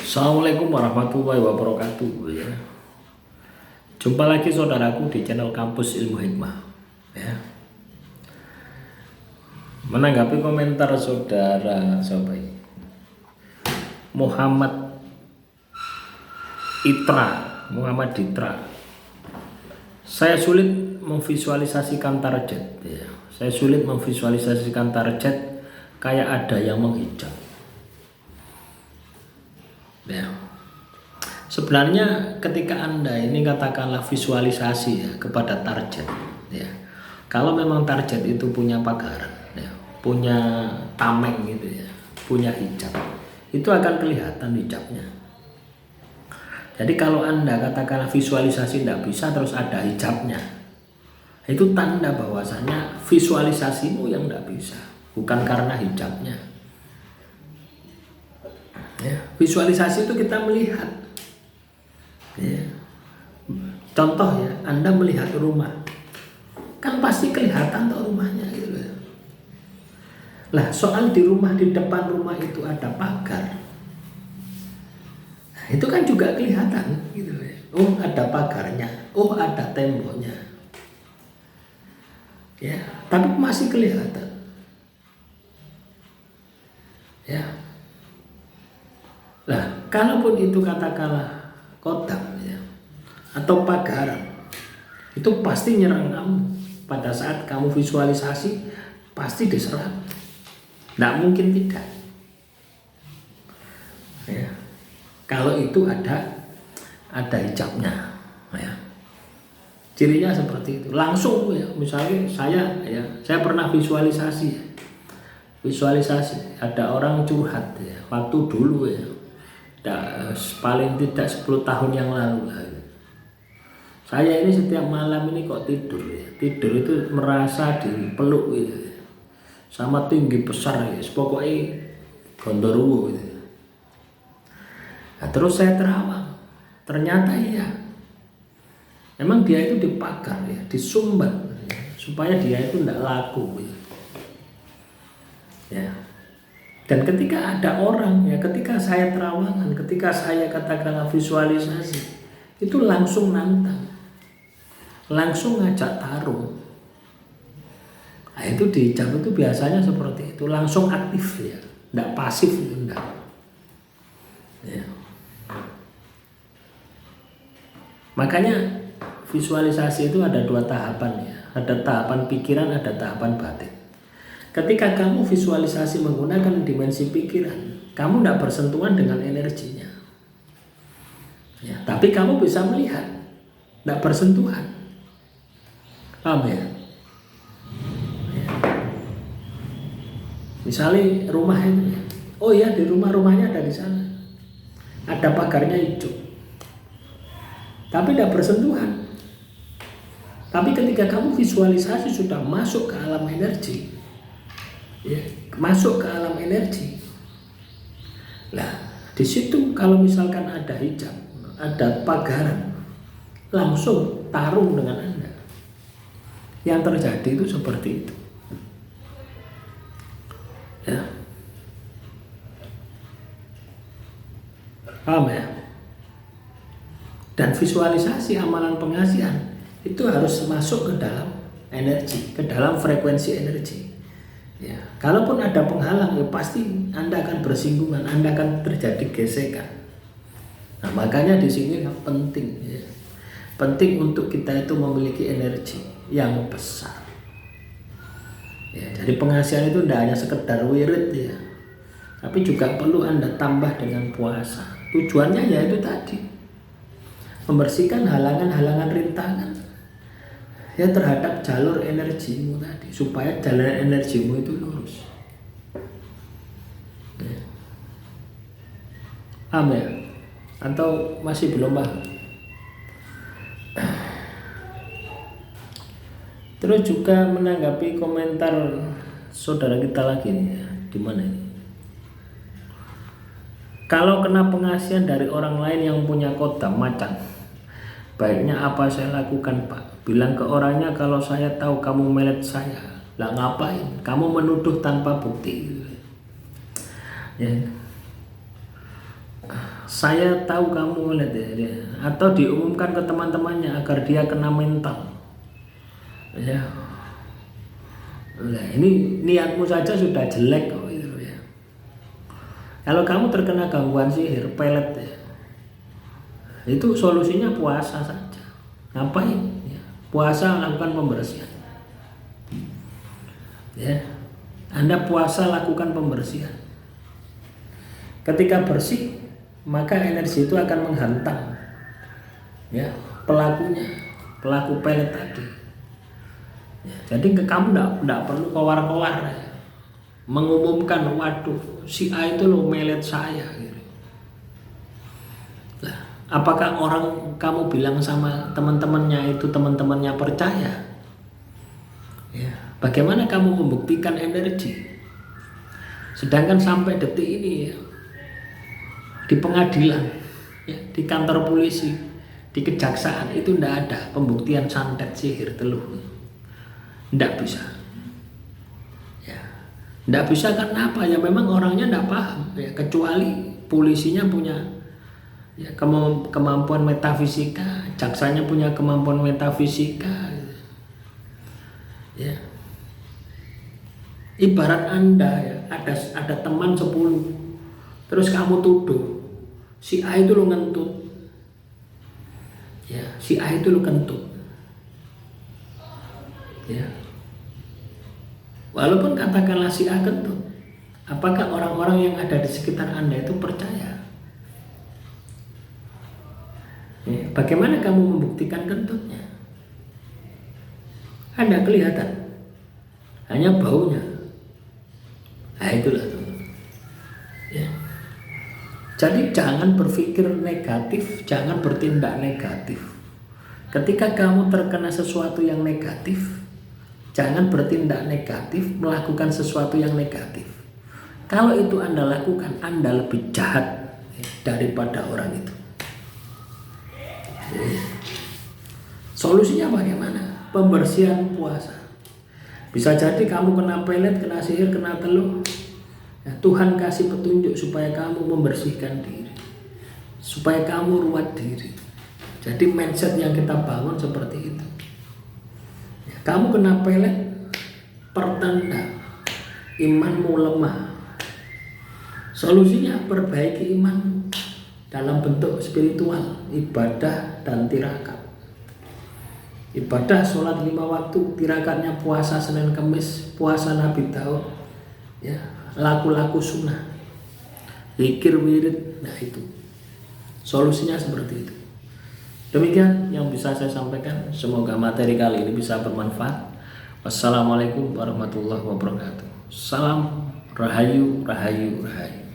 Assalamualaikum warahmatullahi wabarakatuh ya. Jumpa lagi saudaraku di channel Kampus Ilmu Hikmah ya. Menanggapi komentar saudara Sobai Muhammad Ditra, saya sulit memvisualisasikan target ya. Saya sulit memvisualisasikan target kayak ada yang menghijab ya. Sebenarnya ketika Anda ini katakanlah visualisasi ya kepada target ya. Kalau memang target itu punya pagar ya, punya tameng gitu ya, punya hijab, itu akan kelihatan hijabnya. Jadi kalau Anda katakanlah visualisasi tidak bisa terus ada hijabnya, itu tanda bahwasanya visualisasimu yang tidak bisa, bukan karena hijabnya. Ya, visualisasi itu kita melihat. Ya. Contoh ya, Anda melihat rumah, kan pasti kelihatan tuh rumahnya gitu loh. Lah soal di rumah, di depan rumah itu ada pagar, nah, itu kan juga kelihatan gitu loh. Oh ada pagarnya, oh ada temboknya, ya, tapi masih kelihatan. Ya. Nah, kalaupun itu katakanlah kotak ya, atau pagaran, itu pasti nyerang kamu. Pada saat kamu visualisasi pasti diserang, tidak mungkin tidak ya. Kalau itu ada hijabnya ya, cirinya seperti itu langsung ya. Misalnya saya pernah visualisasi ada orang curhat ya, waktu dulu ya, paling tidak 10 tahun yang lalu lah. Saya ini setiap malam ini kok tidur itu merasa dipeluk gitu, sama tinggi besar ya, pokoknya gondoruo gitu. Nah, terus saya terawang, ternyata iya, memang dia itu dipagar ya, disumbat ya, supaya dia itu tidak laku gitu. Ya. Dan ketika ada orang ya, ketika saya terawangan, ketika saya katakanlah visualisasi, itu langsung nantang, langsung ngajak taruh. Nah, itu di hijab itu biasanya seperti itu, langsung aktif ya, tidak pasif itu enggak. Ya. Makanya visualisasi itu ada 2 tahapan ya, ada tahapan pikiran, ada tahapan batin. Ketika kamu visualisasi menggunakan dimensi pikiran, kamu tidak bersentuhan dengan energinya ya, tapi kamu bisa melihat, tidak bersentuhan. Paham ya? Misalnya rumah itu ya, oh ya di rumahnya ada di sana, ada pagarnya hijau, tapi tidak bersentuhan. Tapi ketika kamu visualisasi sudah masuk ke alam energi ya, masuk ke alam energi, nah di situ kalau misalkan ada hijab, ada pagaran, langsung tarung dengan Anda. Yang terjadi itu seperti itu ya. Paham ya? Dan visualisasi amalan pengasihan itu harus masuk ke dalam energi, ke dalam frekuensi energi ya. Kalaupun ada penghalang ya pasti Anda akan bersinggungan, Anda akan terjadi gesekan. Nah makanya di sini penting ya, penting untuk kita itu memiliki energi yang besar ya. Jadi pengasihan itu tidak hanya sekedar wirid ya, tapi juga perlu Anda tambah dengan puasa. Tujuannya ya itu tadi, membersihkan halangan-halangan rintangan ya terhadap jalur energimu tadi, supaya jalur energimu itu lurus ya. Paham ya? Atau masih belum paham? Terus juga menanggapi komentar saudara kita lagi nih ya, di mana ini? Kalau kena pengasihan dari orang lain yang punya kodam macan, baiknya apa saya lakukan Pak? Bilang ke orangnya kalau saya tahu kamu melet saya. Lah ngapain? Kamu menuduh tanpa bukti ya. saya tahu kamu lihat ya, atau diumumkan ke teman-temannya agar dia kena mental. Ya, nah, ini niatmu saja sudah jelek kok itu ya. Kalau kamu terkena gangguan sihir, pelet ya, itu solusinya puasa saja. Ngapain? Ya, puasa lakukan pembersihan. Ya, Anda puasa lakukan pembersihan. Ketika bersih, maka energi itu akan menghantam ya pelakunya, pelaku pelet tadi. Ya, jadi kamu tidak perlu keluar-keluar ya, mengumumkan, waduh si A itu loh melet saya gitu. Nah, apakah orang kamu bilang sama teman-temannya itu teman-temannya percaya? Ya, bagaimana kamu membuktikan energi? Sedangkan sampai detik ini ya, di pengadilan, ya, di kantor polisi, di kejaksaan itu tidak ada pembuktian santet sihir teluh, tidak bisa. Ya, tidak bisa karena apa? Ya memang orangnya tidak paham. Ya, kecuali polisinya punya ya, kemampuan metafisika, jaksanya punya kemampuan metafisika. Ya, ibarat Anda ya, ada teman 10, terus kamu tuduh si A itu lo ngentut, ya si A itu lo kentut, ya walaupun katakanlah si A kentut, apakah orang-orang yang ada di sekitar Anda itu percaya? Ya, bagaimana kamu membuktikan kentutnya? Anda kelihatan hanya baunya. Nah itulah tuh. Ya. Jadi jangan berpikir negatif, jangan bertindak negatif. Ketika kamu terkena sesuatu yang negatif, jangan bertindak negatif, melakukan sesuatu yang negatif. Kalau itu Anda lakukan, Anda lebih jahat daripada orang itu. Solusinya bagaimana? Pembersihan puasa. Bisa jadi kamu kena pelet, kena sihir, kena teluh. Ya, Tuhan kasih petunjuk supaya kamu membersihkan diri, supaya kamu ruwet diri. Jadi mindset yang kita bangun seperti itu. Ya, kamu kena pelet, pertanda imanmu lemah. Solusinya perbaiki iman dalam bentuk spiritual, ibadah dan tirakat. Ibadah sholat 5 waktu, tirakatnya puasa Senin Kamis, puasa Nabi Daud, ya, laku-laku sunnah, zikir wirid. Nah itu solusinya seperti itu. Demikian yang bisa saya sampaikan. Semoga materi kali ini bisa bermanfaat. Wassalamualaikum warahmatullahi wabarakatuh. Salam rahayu, rahayu, rahayu.